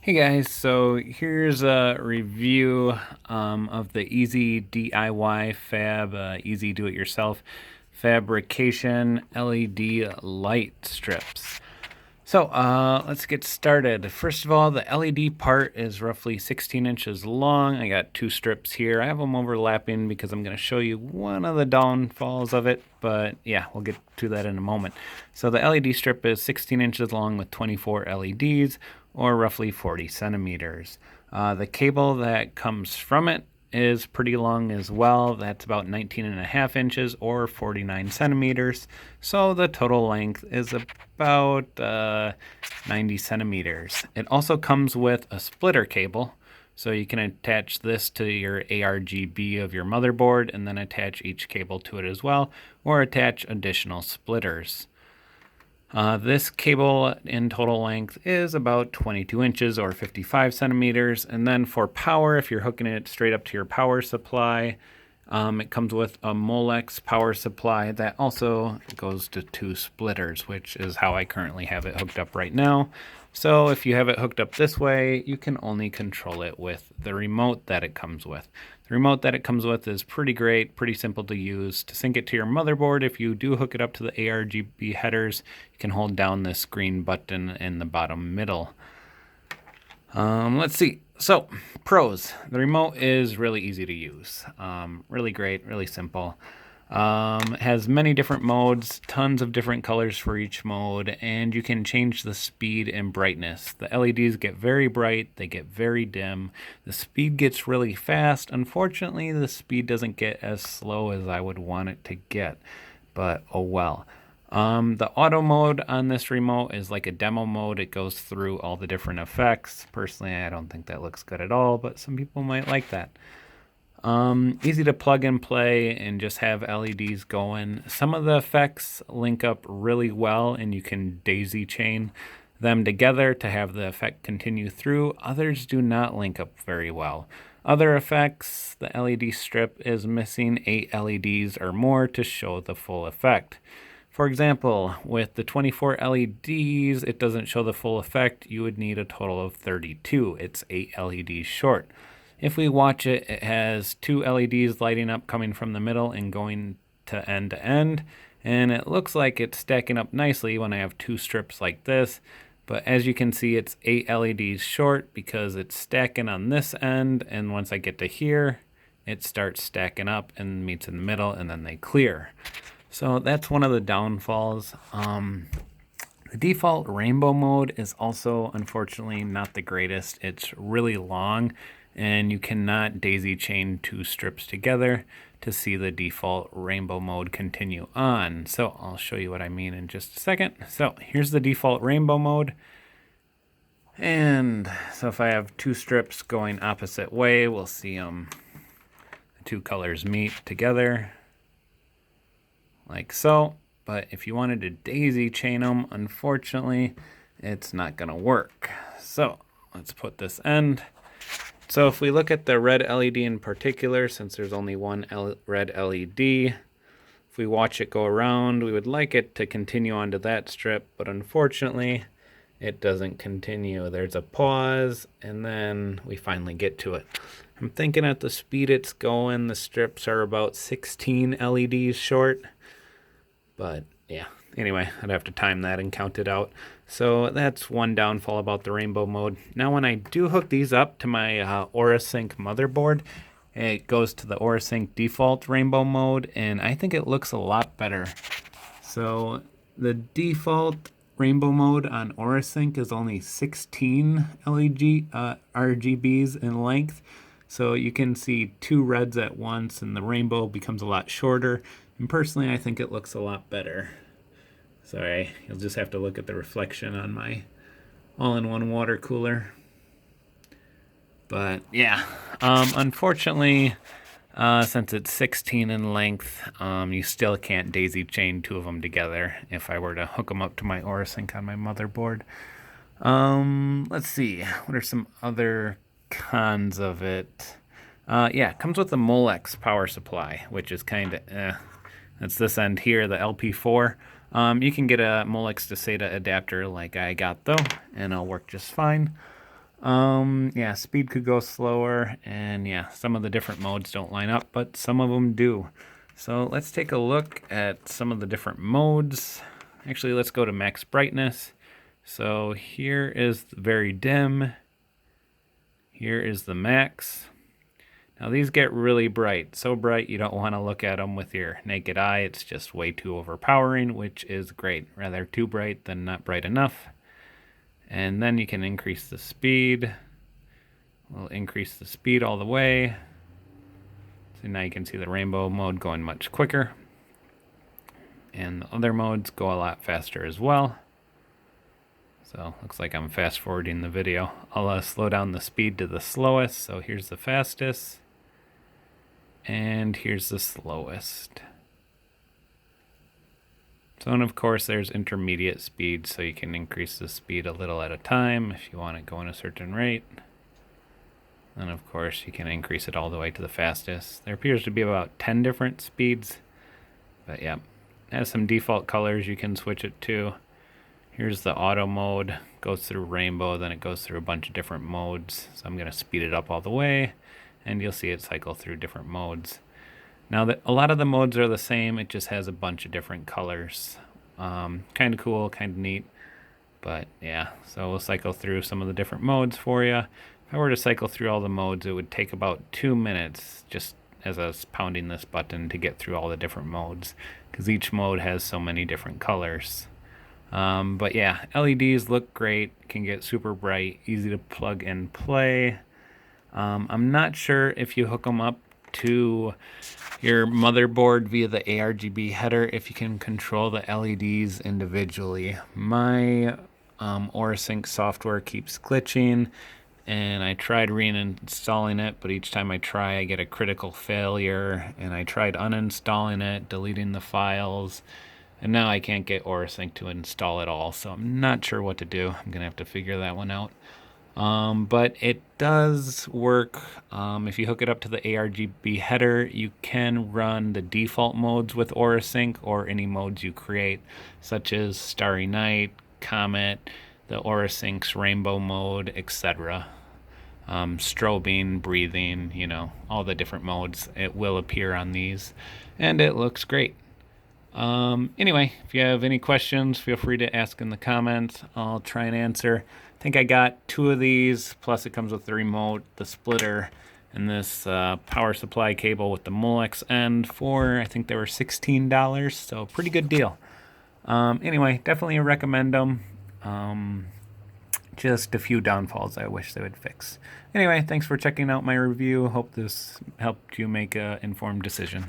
Hey guys, so here's a review of the EZDiY-FAB, Easy Do-It-Yourself Fabrication LED light strips. So let's get started. First of all, the LED part is roughly 16 inches long. I got two strips here. I have them overlapping because I'm going to show you one of the downfalls of it, but yeah, we'll get to that in a moment. So the LED strip is 16 inches long with 24 LEDs, or roughly 40 centimeters. The cable that comes from it is pretty long as well. That's about 19.5 inches or 49 centimeters. So the total length is about 90 centimeters. It also comes with a splitter cable. So you can attach this to your aRGB of your motherboard and then attach each cable to it as well, or attach additional splitters. This cable in total length is about 22 inches or 55 centimeters. And then for power, if you're hooking it straight up to your power supply, it comes with a molex power supply that also goes to two splitters, which is how I currently have it hooked up right now. So if you have it hooked up this way, you can only control it with the remote that it comes with. The remote that it comes with is pretty great, pretty simple to use. To sync it to your motherboard, if you do hook it up to the aRGB headers, you can hold down this green button in the bottom middle. Let's see. So, pros. The remote is really easy to use. Really great, really simple. Has many different modes, tons of different colors for each mode, and you can change the speed and brightness. The LEDs get very bright, they get very dim. The speed gets really fast. Unfortunately, the speed doesn't get as slow as I would want it to get, but oh well. The auto mode on this remote is like a demo mode. It goes through all the different effects. Personally, I don't think that looks good at all, but some people might like that. Easy to plug and play and just have LEDs going. Some of the effects link up really well and you can daisy chain them together to have the effect continue through. Others do not link up very well. Other effects, the LED strip is missing 8 LEDs or more to show the full effect. For example, with the 24 LEDs, it doesn't show the full effect. You would need a total of 32. It's 8 LEDs short. If we watch it, it has 2 LEDs lighting up coming from the middle and going to end, and it looks like it's stacking up nicely when I have 2 strips like this, but as you can see, it's 8 LEDs short because it's stacking on this end, and once I get to here, it starts stacking up and meets in the middle, and then they clear. So that's one of the downfalls. The default rainbow mode is also unfortunately not the greatest. It's really long, and you cannot daisy chain 2 strips together to see the default rainbow mode continue on. So I'll show you what I mean in just a second. So here's the default rainbow mode. And so if I have 2 strips going opposite way, we'll see the 2 colors meet together like so. But if you wanted to daisy chain them, unfortunately, it's not going to work. So let's put this end. So if we look at the red LED in particular, since there's only one red LED, if we watch it go around, we would like it to continue onto that strip, but unfortunately, it doesn't continue. There's a pause, and then we finally get to it. I'm thinking at the speed it's going, the strips are about 16 LEDs short, but yeah. Anyway, I'd have to time that and count it out. So that's one downfall about the rainbow mode. Now when I do hook these up to my AuraSync motherboard, it goes to the AuraSync default rainbow mode, and I think it looks a lot better. So the default rainbow mode on AuraSync is only 16 RGBs in length. So you can see 2 reds at once, and the rainbow becomes a lot shorter. And personally, I think it looks a lot better. Sorry, you'll just have to look at the reflection on my all-in-one water cooler. But yeah, unfortunately, since it's 16 in length, you still can't daisy chain 2 of them together if I were to hook them up to my AuraSync on my motherboard. Let's see, what are some other cons of it? Yeah, it comes with a molex power supply, which is kind of That's this end here, the LP4. You can get a molex to SATA adapter like I got though, and it'll work just fine. Yeah, speed could go slower, and yeah, some of the different modes don't line up, but some of them do. So let's take a look at some of the different modes. Actually, let's go to max brightness. So here is very dim. Here is the max. Now these get really bright, so bright you don't want to look at them with your naked eye. It's just way too overpowering, which is great. Rather too bright than not bright enough. And then you can increase the speed. We'll increase the speed all the way. So now you can see the rainbow mode going much quicker. And the other modes go a lot faster as well. So looks like I'm fast forwarding the video. I'll slow down the speed to the slowest. So here's the fastest. And here's the slowest. So, and of course there's intermediate speed, so you can increase the speed a little at a time if you want it going a certain rate. And of course you can increase it all the way to the fastest. There appears to be about 10 different speeds, but yeah, it has some default colors you can switch it to. Here's the auto mode, goes through rainbow, then it goes through a bunch of different modes. So I'm going to speed it up all the way, and you'll see it cycle through different modes. Now, a lot of the modes are the same, it just has a bunch of different colors. Kind of cool, kind of neat, but yeah, so we'll cycle through some of the different modes for you. If I were to cycle through all the modes, it would take about 2 minutes just as I was pounding this button to get through all the different modes, because each mode has so many different colors. But yeah, LEDs look great, can get super bright, easy to plug and play. I'm not sure if you hook them up to your motherboard via the aRGB header, if you can control the LEDs individually. My OraSync software keeps glitching, and I tried reinstalling it, but each time I try I get a critical failure, and I tried uninstalling it, deleting the files, and now I can't get OraSync to install it all, so I'm not sure what to do. I'm gonna have to figure that one out. But it does work. If you hook it up to the aRGB header, you can run the default modes with OraSync, or any modes you create, such as Starry Night, Comet, the OraSync's rainbow mode, etc. Strobing, breathing, you know, all the different modes. It will appear on these, and it looks great. Anyway, if you have any questions, feel free to ask in the comments. I'll try and answer. I think I got 2 of these, plus it comes with the remote, the splitter, and this power supply cable with the molex end for, I think they were $16, so pretty good deal. Anyway, definitely recommend them. Just a few downfalls I wish they would fix. Anyway, thanks for checking out my review. Hope this helped you make an informed decision.